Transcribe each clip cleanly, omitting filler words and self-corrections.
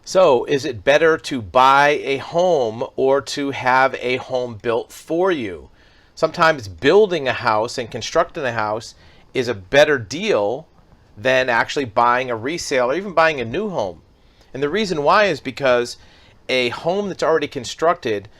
So, is it better to buy a home or to have a home built for you? Sometimes building a house and constructing a house is a better deal than actually buying a resale or even buying a new home. And the reason why is because a home that's already constructed,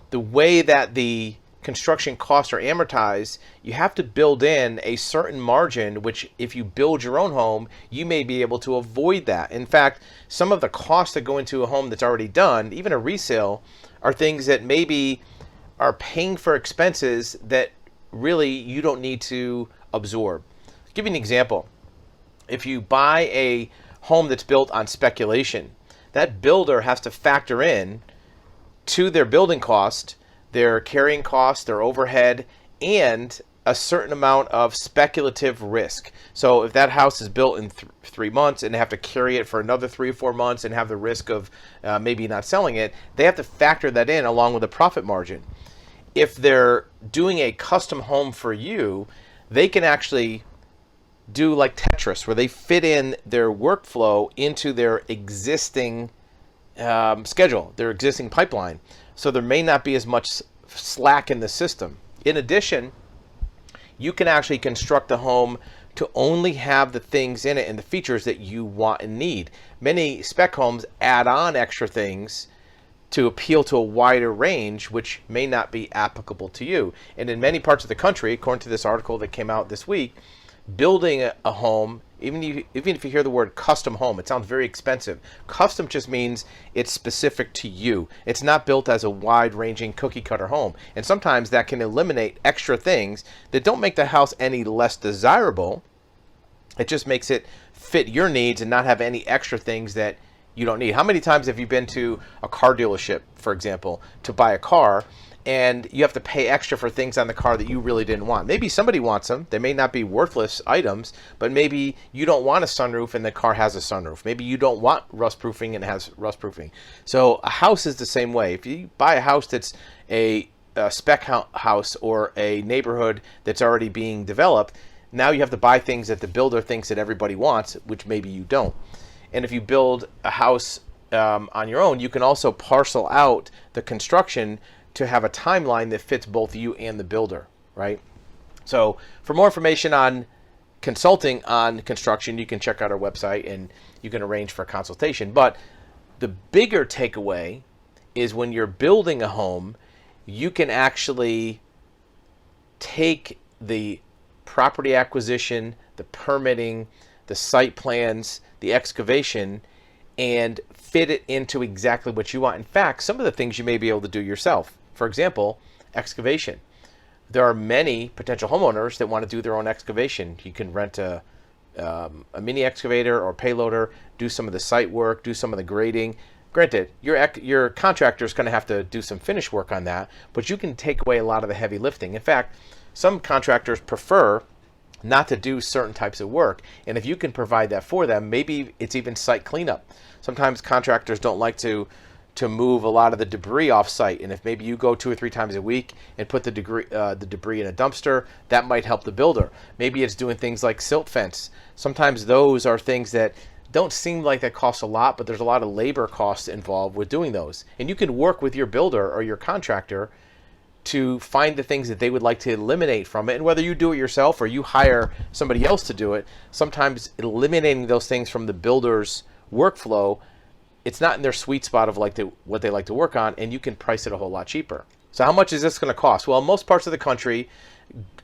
the way that the construction costs are amortized, you have to build in a certain margin, which if you build your own home, you may be able to avoid that. In fact, some of the costs that go into a home that's already done, even a resale, are things that maybe are paying for expenses that really you don't need to absorb. I'll give you an example. If you buy a home that's built on speculation, that builder has to factor in to their building cost, their carrying cost, their overhead, and a certain amount of speculative risk. So if that house is built in 3 months and they have to carry it for another 3 or 4 months and have the risk of maybe not selling it, they have to factor that in along with a profit margin. If they're doing a custom home for you, they can actually do like Tetris, where they fit in their workflow into their existing schedule, their existing pipeline. So there may not be as much slack in the system. In addition, you can actually construct a home to only have the things in it and the features that you want and need. Many spec homes add on extra things to appeal to a wider range, which may not be applicable to you. And in many parts of the country, according to this article that came out this week, building a home, even if you hear the word custom home, it sounds very expensive. Custom just means it's specific to you. It's not built as a wide-ranging cookie-cutter home. And sometimes that can eliminate extra things that don't make the house any less desirable. It just makes it fit your needs and not have any extra things that you don't need. How many times have you been to a car dealership, for example, to buy a car, and you have to pay extra for things on the car that you really didn't want? Maybe somebody wants them. They may not be worthless items, but maybe you don't want a sunroof and the car has a sunroof. Maybe you don't want rust proofing and it has rust proofing. So a house is the same way. If you buy a house that's a spec house or a neighborhood that's already being developed, now you have to buy things that the builder thinks that everybody wants, which maybe you don't. And if you build a house on your own, you can also parcel out the construction to have a timeline that fits both you and the builder, right? So for more information on consulting on construction, you can check out our website and you can arrange for a consultation. But the bigger takeaway is when you're building a home, you can actually take the property acquisition, the permitting, the site plans, the excavation, and fit it into exactly what you want. In fact, some of the things you may be able to do yourself. For example, excavation. There are many potential homeowners that want to do their own excavation. You can rent a mini excavator or payloader, do some of the site work, do some of the grading. Granted, your contractor is going to have to do some finish work on that, but you can take away a lot of the heavy lifting. In fact, some contractors prefer not to do certain types of work. And if you can provide that for them, maybe it's even site cleanup. Sometimes contractors don't like to move a lot of the debris off site. And if maybe you go 2 or 3 times a week and put the debris in a dumpster, that might help the builder. Maybe it's doing things like silt fence. Sometimes those are things that don't seem like that cost a lot, but there's a lot of labor costs involved with doing those. And you can work with your builder or your contractor to find the things that they would like to eliminate from it. And whether you do it yourself or you hire somebody else to do it, sometimes eliminating those things from the builder's workflow, it's not in their sweet spot of what they like to work on, and you can price it a whole lot cheaper. So how much is this going to cost? Well, in most parts of the country,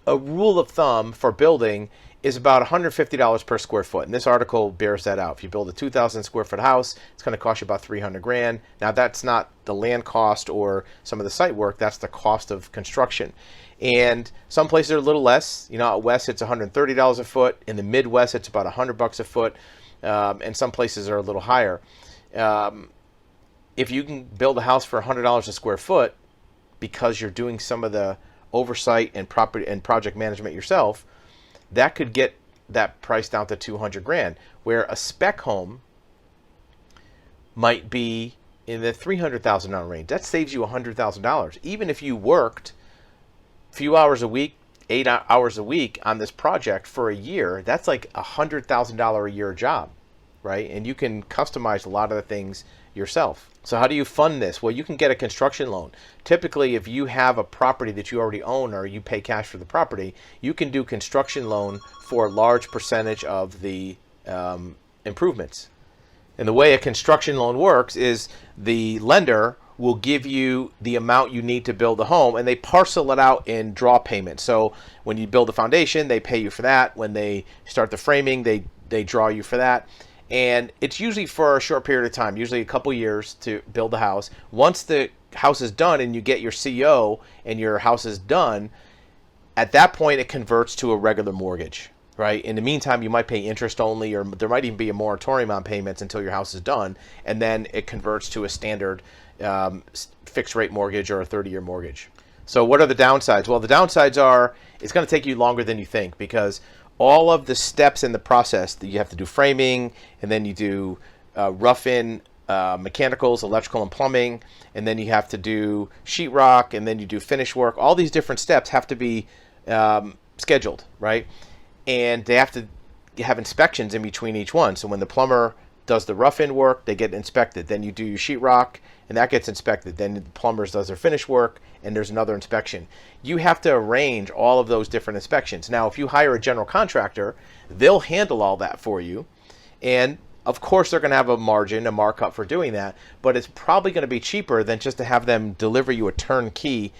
a rule of thumb for building is about $150 per square foot. And this article bears that out. If you build a 2,000 square foot house, it's going to cost you about $300,000. Now that's not the land cost or some of the site work. That's the cost of construction. And some places are a little less. Out west it's $130 a foot. In the Midwest it's about $100 a foot. And some places are a little higher. If you can build a house for $100 a square foot because you're doing some of the oversight and property and project management yourself, that could get that price down to $200,000, where a spec home might be in the $300,000 range. That saves you $100,000. Even if you worked a few hours a week, 8 hours a week on this project for a year, that's like $100,000 a year job. right? And you can customize a lot of the things yourself. So how do you fund this? Well, you can get a construction loan. Typically, if you have a property that you already own or you pay cash for the property, you can do construction loan for a large percentage of the improvements. And the way a construction loan works is the lender will give you the amount you need to build a home, and they parcel it out in draw payments. So when you build the foundation, they pay you for that. When they start the framing, they draw you for that. And it's usually for a short period of time, usually a couple years to build the house. Once the house is done and you get your CO and your house is done, at that point it converts to a regular mortgage, right? In the meantime, you might pay interest only, or there might even be a moratorium on payments until your house is done, and then it converts to a standard fixed rate mortgage or a 30-year mortgage. So what are the downsides? Well, the downsides are it's going to take you longer than you think, because all of the steps in the process that you have to do framing, and then you do rough-in mechanicals, electrical and plumbing, and then you have to do sheetrock, and then you do finish work. All these different steps have to be scheduled, right? And they have to have inspections in between each one. So when the plumber does the rough-in work, they get inspected. Then you do your sheetrock, and that gets inspected. Then the plumbers does their finish work, and there's another inspection. You have to arrange all of those different inspections. Now, if you hire a general contractor, they'll handle all that for you. And of course, they're going to have a margin, a markup for doing that, but it's probably going to be cheaper than just to have them deliver you a turnkey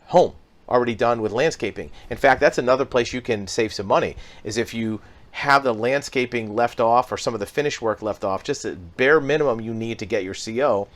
home already done with landscaping. In fact, that's another place you can save some money, is if you have the landscaping left off or some of the finish work left off, just the bare minimum you need to get your CO,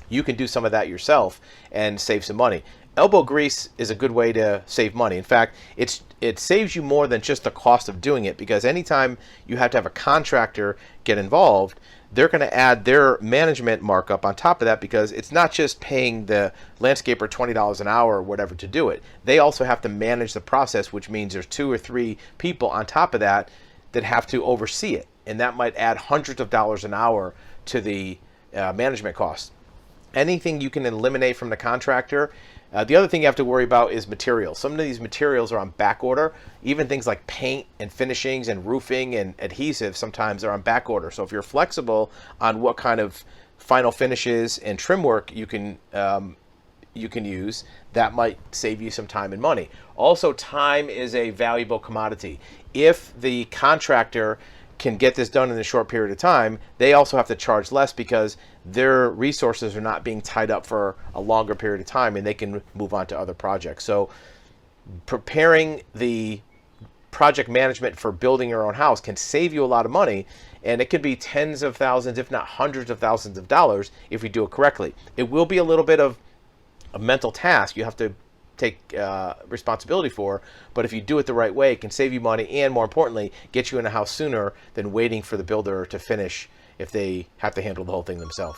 you can do some of that yourself and save some money. Elbow grease is a good way to save money. In fact, it saves you more than just the cost of doing it, because anytime you have to have a contractor get involved, they're going to add their management markup on top of that, because it's not just paying the landscaper $20 an hour or whatever to do it. They also have to manage the process, which means there's 2 or 3 people on top of that that have to oversee it. And that might add hundreds of dollars an hour to the management costs. Anything you can eliminate from the contractor. The other thing you have to worry about is materials. Some of these materials are on back order. Even things like paint and finishings and roofing and adhesive sometimes are on back order. So if you're flexible on what kind of final finishes and trim work you can use, that might save you some time and money. Also, time is a valuable commodity. If the contractor can get this done in a short period of time, they also have to charge less, because their resources are not being tied up for a longer period of time, and they can move on to other projects. So preparing the project management for building your own house can save you a lot of money, and it could be tens of thousands, if not hundreds of thousands of dollars if you do it correctly. It will be a little bit of a mental task you have to take responsibility for, but if you do it the right way, it can save you money, and more importantly, get you in a house sooner than waiting for the builder to finish if they have to handle the whole thing themselves.